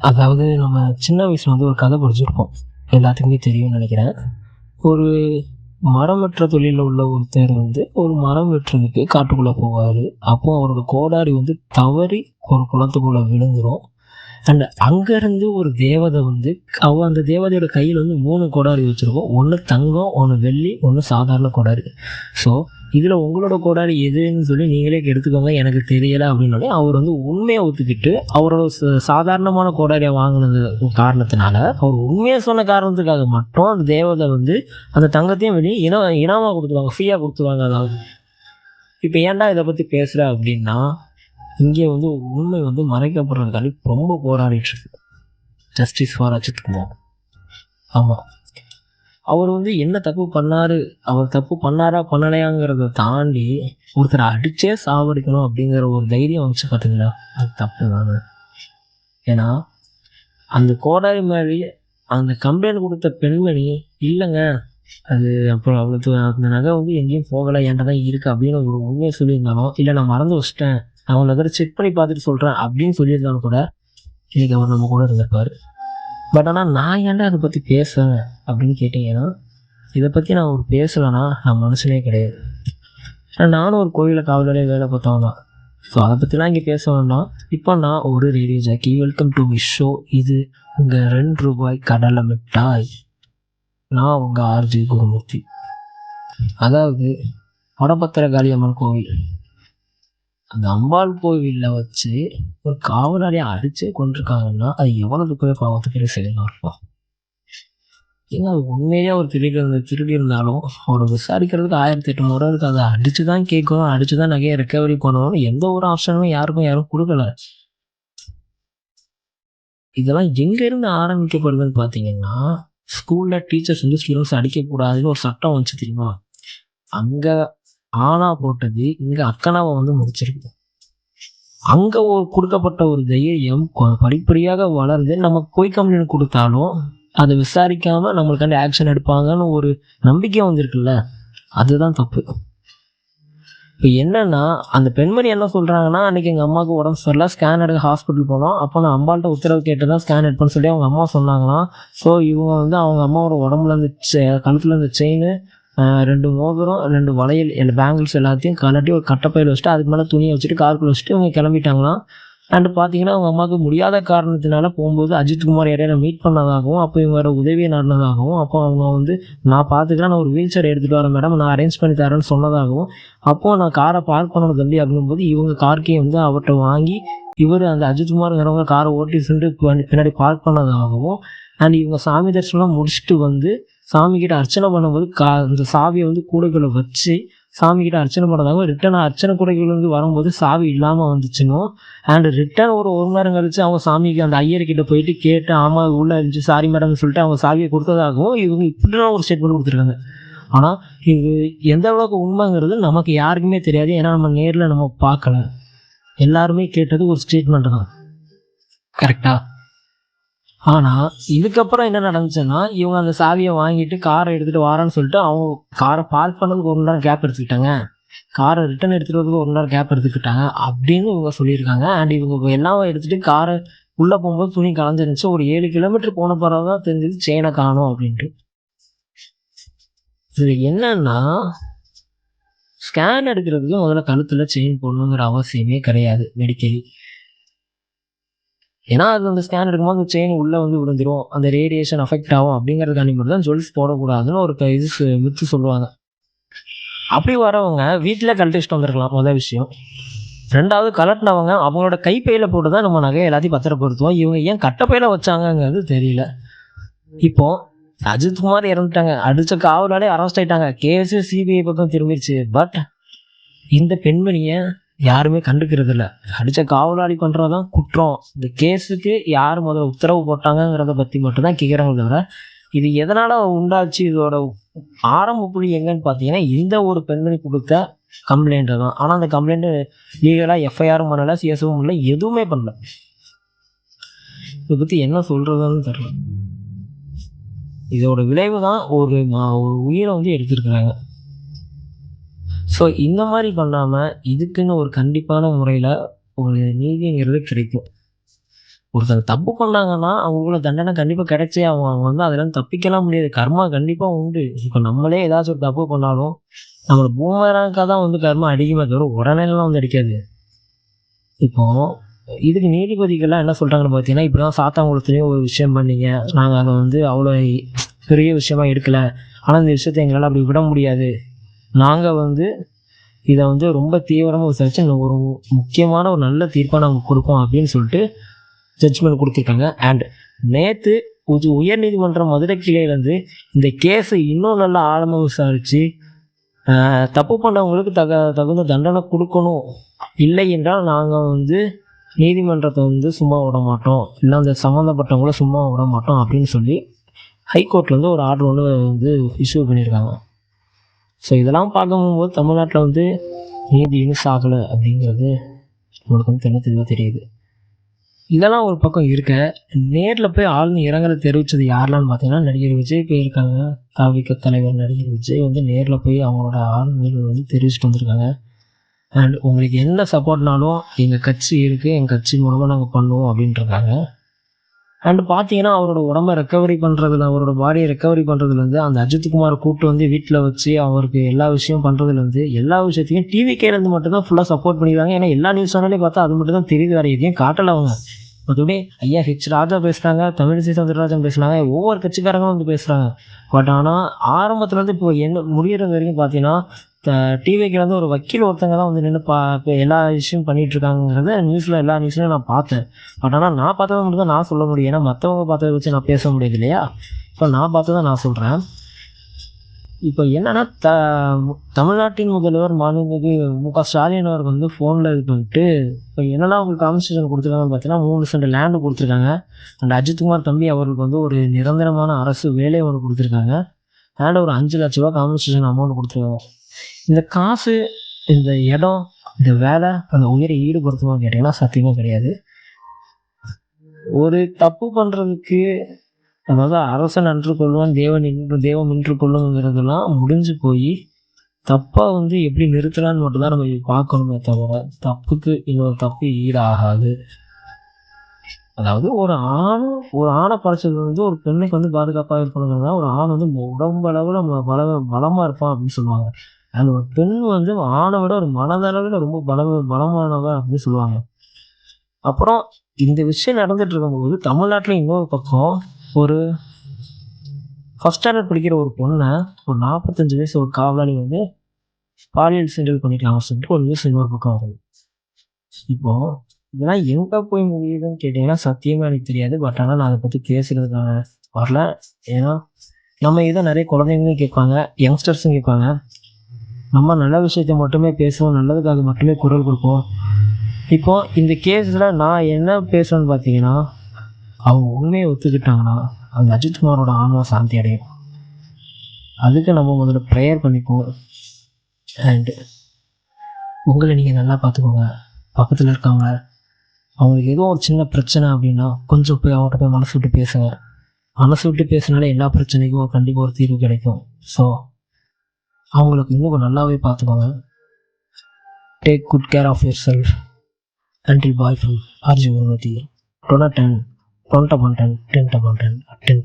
அதாவது நம்ம சின்ன வயசுல வந்து ஒரு கதை படிச்சிருப்போம். எல்லாத்துக்குமே தெரியும்னு நினைக்கிறேன். ஒரு மரம் வெட்டுற தொழில்ல உள்ள ஒருத்தர் வந்து ஒரு மரம் வெட்டுறதுக்கு காட்டுக்குள்ள போவாரு. அப்போ அவரோட கோடாரி வந்து தவறி ஒரு குளத்துக்குள்ள விழுந்துரும். அண்ட் அங்கேருந்து ஒரு தேவதை வந்து அந்த தேவதையோட கையில் வந்து 3 கோடாரி வச்சுருக்கும். ஒன்று தங்கம், ஒன்று வெள்ளி, ஒன்று சாதாரண கோடாரி. ஸோ இதில் உங்களோட கோடாரி எதுன்னு சொல்லி நீங்களே எடுத்துக்கோங்க, எனக்கு தெரியலை அப்படின்னோடனே அவர் வந்து உண்மையை ஒத்துக்கிட்டு அவரோட சாதாரணமான கோடாரியை வாங்கினது காரணத்தினால அவர் உண்மையை சொன்ன காரணத்துக்காக மட்டும் அந்த தேவதை வந்து அந்த தங்கத்தையும் வெளியே இனமாக கொடுத்துருவாங்க, ஃப்ரீயாக கொடுத்துருவாங்க. அதாவது இப்போ ஏன்டா இதை பற்றி பேசுகிற அப்படின்னா, இங்கே வந்து உண்மை வந்து மறைக்கப்படுறதுக்காண்டி ரொம்ப போராடிட்டு இருக்கு. Justice for Ajith Kumar. ஆமாம், அவர் வந்து என்ன தப்பு பண்ணாரு, அவர் தப்பு பண்ணாரா பண்ணலையாங்கிறத தாண்டி ஒருத்தரை அடிச்சே சாவடிக்கணும் அப்படிங்கிற ஒரு தைரியம் வச்சு பார்த்தீங்களா, அது தப்பு தானே. ஏன்னா அந்த கோடாரி மாதிரி அந்த கம்ப்ளைண்ட் கொடுத்த பெண்மணி இல்லைங்க, அது அப்புறம் அவளுக்கு அந்த நகை வந்து எங்கேயும் போகலை, என்கிட்ட தான் இருக்குது அப்படின்னு ஒரு உண்மையை சொல்லியிருந்தாலும், இல்லை நான் மறந்து வச்சிட்டேன், நான் அவனை நகரை செக் பண்ணி பார்த்துட்டு சொல்கிறேன் அப்படின்னு சொல்லியிருந்தாலும் கூட இன்னைக்கு அவர் நம்ம கூட இருந்திருப்பார். பட் ஆனால் நான் ஏன்டா அதை பற்றி பேசுகிறேன் அப்படின்னு கேட்டிங்கன்னா, இதை பற்றி நான் ஒரு பேசலைன்னா நான் மனுஷனே கிடையாது. நானும் ஒரு கோயிலில் காவலாளியாக வேலை பார்த்தவன் தான். ஸோ அதை பற்றிலாம் இங்கே பேச வேண்டாம். இப்போ நான் ஒரு radio jockey. Welcome to my show. இது உங்கள் ₹2 கடலை மிட்டாய். நான் உங்கள் ஆர்ஜி குருமூர்த்தி. அதாவது வடபத்திர காளியம்மன் கோவில், அந்த அம்பாள் கோவிலில் வச்சு ஒரு காவலாளியை அடிச்சே கொண்டிருக்காங்கன்னா அது எவ்வளவு பேர் பாவத்துக்கு செய்யலாம் இருப்போம். ஏன்னா அது உண்மையிலேயே ஒரு திருடி இருந்தாலும் அவரை விசாரிக்கிறதுக்கு 1008 முறை இருக்குது. அதை அடித்து தான் கேட்கணும், அடித்து தான் நகையை ரெக்கவரி பண்ணணும்னு எந்த ஒரு ஆப்ஷனுமே யாரும் கொடுக்கல. இதெல்லாம் எங்கேருந்து ஆரம்பிக்கப்படுதுன்னு பார்த்தீங்கன்னா, ஸ்கூலில் டீச்சர்ஸ் வந்து ஸ்டூடெண்ட்ஸ் அடிக்கக்கூடாதுன்னு ஒரு சட்டம் வந்துச்சு தெரியுமா? அங்கே ஆனா போட்டது இங்கே அக்கனாவை வந்து முடிச்சிருக்கு. அங்கே ஒரு கொடுக்கப்பட்ட ஒரு தைரியம் படிப்படியாக வளர்ந்து நமக்கு போய் கம்ப்ளைண்ட் கொடுத்தாலும் அதை விசாரிக்காம நம்மளுக்காண்டி ஆக்ஷன் எடுப்பாங்கன்னு ஒரு நம்பிக்கை வந்திருக்குல்ல, அதுதான் தப்பு. இப்போ என்னன்னா, அந்த பெண்மணி என்ன சொல்கிறாங்கன்னா, அன்றைக்கி எங்கள் அம்மாவுக்கு உடம்பு சரியில்லை, ஸ்கேன் எடுக்க ஹாஸ்பிட்டல் போனோம். அப்போ நான் அம்பாள்கிட்ட உத்தரவு கேட்டு தான் ஸ்கேன் எடுப்பேன்னு சொல்லி அவங்க அம்மா சொன்னாங்களாம். ஸோ இவங்க வந்து அவங்க அம்மாவோட உடம்புல இருந்து கழுத்தில் இருந்து செயின், 2 மோதிரம், 2 வளையல், பேங்கிள்ஸ் எல்லாத்தையும் கலட்டி ஒரு கட்டைப்பையில் வச்சுட்டு அதுக்கு மேலே துணியை வச்சுட்டு காருக்குள்ளே வச்சுட்டு இவங்க கிளம்பிட்டாங்களாம். அண்டு பார்த்தீங்கன்னா அவங்க அம்மாவுக்கு முடியாத காரணத்தினால போகும்போது அஜித் குமார் இடையில மீட் பண்ணதாகவும், அப்போ இவங்க உதவியை நாடினதாகவும், அப்போ அவங்க வந்து நான் பார்த்துக்கிறேன், நான் ஒரு வீல் சேர் எடுத்துகிட்டு வரேன் மேடம், நான் அரேஞ்ச் பண்ணி தரேன்னு சொன்னதாகவும், அப்போது நான் காரை பார்க் பண்ணணும் தம்பி அப்படிங்கும்போது இவங்க கார்க்கே வந்து அவர்கிட்ட வாங்கி இவர் அந்த அஜித் குமார்ங்கிறவங்க காரை ஓட்டி சென்று பின்னாடி பார்க் பண்ணதாகவும், அண்ட் இவங்க சாமி தரிசனம் முடிச்சுட்டு வந்து சாமிக்கிட்ட அர்ச்சனை பண்ணும்போது இந்த சாவியை வந்து கூடைக்குள்ளே வச்சு சாமிக்கிட்ட அர்ச்சனை பண்ணதாகவும், ரிட்டன் அர்ச்சனை கூடைக்குள்ள வந்து வரும்போது சாவி இல்லாமல் வந்துச்சுன்னும், அண்ட் ரிட்டன் ஒரு மணி நேரம் கழிச்சு அவங்க சாமிக்கு அந்த ஐயர்கிட்ட போயிட்டு கேட்டு ஆமாம் உள்ளே இருந்துச்சு சாரி மேடம்னு சொல்லிட்டு அவங்க சாவியை கொடுத்ததாகவும் இவங்க இப்படிலாம் ஒரு ஸ்டேட்மெண்ட் கொடுத்துருக்காங்க. ஆனால் இது எந்த அளவுக்கு உண்மைங்கிறது நமக்கு யாருக்குமே தெரியாது. ஏன்னா நம்ம நேரில் நம்ம பார்க்கல. எல்லாருமே கேட்டது ஒரு ஸ்டேட்மெண்ட் தான், கரெக்டா? ஆனால் இதுக்கப்புறம் என்ன நடந்துச்சுன்னா, இவங்க அந்த சாவியை வாங்கிட்டு காரை எடுத்துகிட்டு வாரேன்னு சொல்லிட்டு அவங்க காரை பார்க் பண்ணதுக்கு 1 மணி நேரம் கேப் எடுத்துக்கிட்டாங்க, காரை ரிட்டன் எடுத்துகிட்டு வரதுக்கு 1 மணி நேரம் கேப் எடுத்துக்கிட்டாங்க அப்படின்னு இவங்க சொல்லியிருக்காங்க. அண்ட் இவங்க எல்லாம் எடுத்துகிட்டு காரை உள்ளே போகும்போது துணி கலைஞ்சிருந்துச்சு. ஒரு 7 கிலோமீட்டர் போன பிறகு தான் தெரிஞ்சது செயினை காணும் அப்படின்ட்டு. இது என்னன்னா, ஸ்கேன் எடுக்கிறதுக்கு முதல்ல கழுத்தில் செயின் போடணுங்கிற அவசியமே கிடையாது மெடிக்கலி. ஏன்னா அது அந்த ஸ்கேன் எடுக்கும்போது அந்த செயின் உள்ளே வந்து விழுந்துரும், அந்த ரேடியேஷன் அஃபெக்ட் ஆகும் அப்படிங்கிறதுக்காண்டி மட்டும் தான் ஜுவல்ஸ் போடக்கூடாதுன்னு ஒரு வித்து சொல்லுவாங்க. அப்படி வரவங்க வீட்டில் கழட்டி வச்சுட்டு வந்துருக்கலாம் முதல் விஷயம். 2வது கலட்டினவங்க அவங்களோட கைப்பையில் போட்டு தான் நம்ம நகையை எல்லாத்தையும் பத்திரப்படுத்துவோம். இவங்க ஏன் கட்டைப்பையில் வச்சாங்கங்கிறது தெரியல. இப்போ அஜித் குமார் இறந்துட்டாங்க, அடித்த காவலாலே அரெஸ்ட் ஆகிட்டாங்க, கேஸு சிபிஐ பக்கம் திரும்பிடுச்சு. பட் இந்த பெண்மணியை யாருமே கண்டுக்கிறது இல்லை. அடித்த காவலாளி பண்ணுறதான் குற்றம். இந்த கேஸுக்கு யார் முதல்ல உத்தரவு போட்டாங்கங்கிறத பற்றி மட்டும்தான் கேட்குறாங்க தவிர இது எதனால் உண்டாச்சு, இதோட ஆரம்ப புள்ளி எங்கன்னு பார்த்தீங்கன்னா இந்த ஒரு பெண்மணி கொடுத்த கம்ப்ளைண்ட்டு தான். ஆனால் அந்த கம்ப்ளைண்ட்டு லீகலாக எஃப்ஐஆரும் பண்ணலை, சிஎஸ்வும் பண்ணல, எதுவுமே பண்ணல. இதை பற்றி என்ன சொல்கிறதுன்னு தெரியல. இதோட விளைவு தான் ஒரு உயிரை வந்து எடுத்துருக்குறாங்க. ஸோ இந்த மாதிரி பண்ணாமல் இதுக்குன்னு ஒரு கண்டிப்பான முறையில் ஒரு நீதிங்கிறது கிடைக்கும். ஒருத்தங்க தப்பு பண்ணாங்கன்னா அவங்களோட தண்டனை கண்டிப்பாக கிடைச்சே ஆகும். அவங்க வந்து அதுலேருந்து தப்பிக்கலாம் முடியாது. கர்மா கண்டிப்பாக உண்டு. இப்போ நம்மளே ஏதாச்சும் ஒரு தப்பு பண்ணாலும் நம்மளை பூமராங்காக தான் வந்து கர்மா அடிக்குமே தவிர உடனேலாம் வந்து அடிக்காது. இப்போ இதுக்கு நீதிபதிகள்லாம் என்ன சொல்கிறாங்கன்னு பார்த்தீங்கன்னா, இப்படி தான் சாத்தான்குளத்துலேயும் ஒரு விஷயம் பண்ணீங்க, நாங்கள் அதை வந்து அவ்வளோ பெரிய விஷயமா எடுக்கலை, ஆனால் இந்த விஷயத்தை எங்களால் அப்படி விட முடியாது, நாங்கள் வந்து இதை வந்து ரொம்ப தீவிரமாக விசாரிச்சு ஒரு முக்கியமான ஒரு நல்ல தீர்ப்பாக நாங்கள் கொடுப்போம் அப்படின்னு சொல்லிட்டு ஜட்ஜ்மெண்ட் கொடுத்துருக்காங்க. அண்ட் நேற்று உயர்நீதிமன்ற மதுரை கிளையிலேருந்து இந்த கேஸை இன்னும் நல்லா ஆழமாக விசாரித்து தப்பு பண்ணவங்களுக்கு தகுந்த தண்டனை கொடுக்கணும், இல்லை என்றால் நாங்கள் வந்து நீதிமன்றத்தை வந்து சும்மா விட மாட்டோம், இல்லை அந்த சம்மந்தப்பட்டவங்கள சும்மா விட மாட்டோம் அப்படின்னு சொல்லி ஹைகோர்ட்லேருந்து ஒரு ஆர்டர் ஒன்று வந்து இஷ்யூ பண்ணியிருக்காங்க. ஸோ இதெல்லாம் பார்க்கும்போது தமிழ்நாட்டில் வந்து நீதி யூஸ் ஆகலை அப்படிங்கிறது நம்மளுக்கு வந்து தெளிவாக தெரியுது. இதெல்லாம் ஒரு பக்கம் இருக்க, நேரில் போய் ஆழ்ந்து இரங்கலை தெரிவித்தது யாரெல்லாம் பார்த்தீங்கன்னா, நடிகர் விஜய் போயிருக்காங்க. தாவிக தலைவர் நடிகர் விஜய் வந்து நேரில் போய் அவங்களோட ஆழ்நிலை வந்து தெரிவிச்சுட்டு வந்திருக்காங்க. அண்ட் உங்களுக்கு என்ன சப்போர்ட்னாலும் எங்கள் கட்சி இருக்குது, எங்கள் கட்சி மூலமாக நாங்கள் பண்ணுவோம் அப்படின்ட்டுருக்காங்க. அண்டு பார்த்தீங்கன்னா, அவரோட உடம்பை ரெக்கவரி பண்ணுறதுல, அவரோட பாடியை ரெக்கவரி பண்ணுறதுலேருந்து, அந்த அஜித்குமாரை கூப்பிட்டு வந்து வீட்டில் வச்சு அவருக்கு எல்லா விஷயம் பண்ணுறதுலேருந்து, எல்லா விஷயத்தையும் டிவிகேலேருந்து மட்டும்தான் ஃபுல்லாக சப்போர்ட் பண்ணியிருக்காங்க. ஏன்னா எல்லா நியூஸ் சேனல்லையும் பார்த்தா அது மட்டும் தான் தெரியுது, வேறு எதையும் காட்டலை அவங்க. மற்றபடி ஐயா ஹெச் ராஜா பேசுகிறாங்க, தமிழிசை சவுந்தரராஜன் பேசுனாங்க, ஒவ்வொரு கட்சிக்காரங்களும் வந்து பேசுகிறாங்க. பட் ஆனால் ஆரம்பத்துலேருந்து இப்போ என்ன முடிகிறது வரைக்கும் பார்த்தீங்கன்னா, டிவிகேலேருந்து ஒரு வக்கீல் ஒருத்தங்க தான் வந்து நின்று இப்போ எல்லா விஷயம் பண்ணிகிட்ருக்காங்கிறத எல்லா நியூஸ்லையும் நான் பார்த்தேன். பட் ஆனால் நான் பார்த்ததை மட்டும் தான் நான் சொல்ல முடியும். ஏன்னா மற்றவங்க பார்த்ததை வச்சு நான் பேச முடியாது இல்லையா? இப்போ நான் பார்த்ததை நான் சொல்கிறேன். இப்போ என்னென்னா, தமிழ்நாட்டின் முதல்வர் மாண்புமிகு மு.க. ஸ்டாலின் அவர்கள் வந்து ஃபோனில் இது பண்ணிட்டு, இப்போ என்னெல்லாம் அவங்களுக்கு காம்பன்சேஷன் கொடுத்துருக்காங்கன்னு பார்த்தீங்கன்னா, 3 சென்ட் லேண்டு கொடுத்துருக்காங்க. அண்ட் அஜித்குமார் தம்பி அவர்களுக்கு வந்து ஒரு நிரந்தரமான அரசு வேலை ஒன்று கொடுத்துருக்காங்க. அண்ட் ஒரு 5 லட்ச ரூபா காம்பன்சேஷன் அமௌண்ட் கொடுத்துருக்காங்க. இந்த காசு, இந்த இடம், இந்த வேலை அந்த உயிரை ஈடுபடுத்துமான்னு கேட்டிங்கன்னா சத்தியமாக கிடையாது. ஒரு தப்பு பண்ணுறதுக்கு, அதாவது அரசன் அன்று கொள்வான், தெய்வம் நின்று கொள்ளுங்கிறதுலாம் முடிஞ்சு போய் தப்பாக வந்து எப்படி நிறுத்தலான்னு மட்டும்தான் நம்ம பார்க்கணுமே தவிர, தப்புக்கு இன்னொரு தப்பு ஈடாகாது. அதாவது ஒரு ஆணை படைச்சது வந்து ஒரு பெண்ணுக்கு வந்து பாதுகாப்பாக இருக்கணுங்கிறதா, ஒரு ஆண் வந்து உடம்பளவில் பலமாக இருப்பான் அப்படின்னு சொல்லுவாங்க. அந்த ஒரு பெண் வந்து ஆணை விட ஒரு மனதளவில் ரொம்ப பலமானவ அப்படின்னு சொல்லுவாங்க. அப்புறம் இந்த விஷயம் நடந்துட்டு இருக்கும்போது தமிழ்நாட்டில் இன்னொரு பக்கம் ஒரு ஃபர்ஸ்ட் ஸ்டாண்டர்ட் படிக்கிற ஒரு பொண்ணை ஒரு 45 வயசு ஒரு காவலாளி வந்து பாலியல் சீண்டல் பண்ணிட்டாங்க சொல்லிட்டு ஒரு நியூஸ் இன்னொரு பக்கம் வருது. இப்போ இதெல்லாம் எங்கே போய் முடியுதுன்னு கேட்டிங்கன்னா சத்தியமாக எனக்கு தெரியாது. பட் ஆனால் நான் அதை பற்றி பேசுகிறதுக்கான வரல. ஏன்னா நம்ம இதை நிறைய குழந்தைங்களும் கேட்பாங்க, யங்ஸ்டர்ஸும் கேட்பாங்க. நம்ம நல்ல விஷயத்தை மட்டுமே பேசுவோம், நல்லதுக்காக மட்டுமே குரல் கொடுப்போம். இப்போ இந்த கேஸில் நான் என்ன பேசுவேன்னு பார்த்தீங்கன்னா, அவங்க உண்மையை ஒத்துக்கிட்டாங்கன்னா அந்த அஜித்குமாரோட ஆன்மா சாந்தி அடையும். அதுக்கு நம்ம முதல்ல ப்ரேயர் பண்ணிப்போம். அண்டு உங்களை நீங்கள் நல்லா பார்த்துக்கோங்க. பக்கத்தில் இருக்கவங்க அவங்களுக்கு ஏதோ ஒரு சின்ன பிரச்சனை அப்படின்னா கொஞ்சம் போய் அவங்கள்ட்ட போய் மனசு விட்டு பேசுங்க. மனசு விட்டு பேசினாலே எல்லா பிரச்சனைக்கும் கண்டிப்பாக ஒரு தீர்வு கிடைக்கும். ஸோ அவங்களுக்கு இன்னும் நல்லாவே பார்த்துக்கோங்க. Take good care of yourself. Until bye from RG Unnati. டொனட்டன் 10 10 10 10 10 10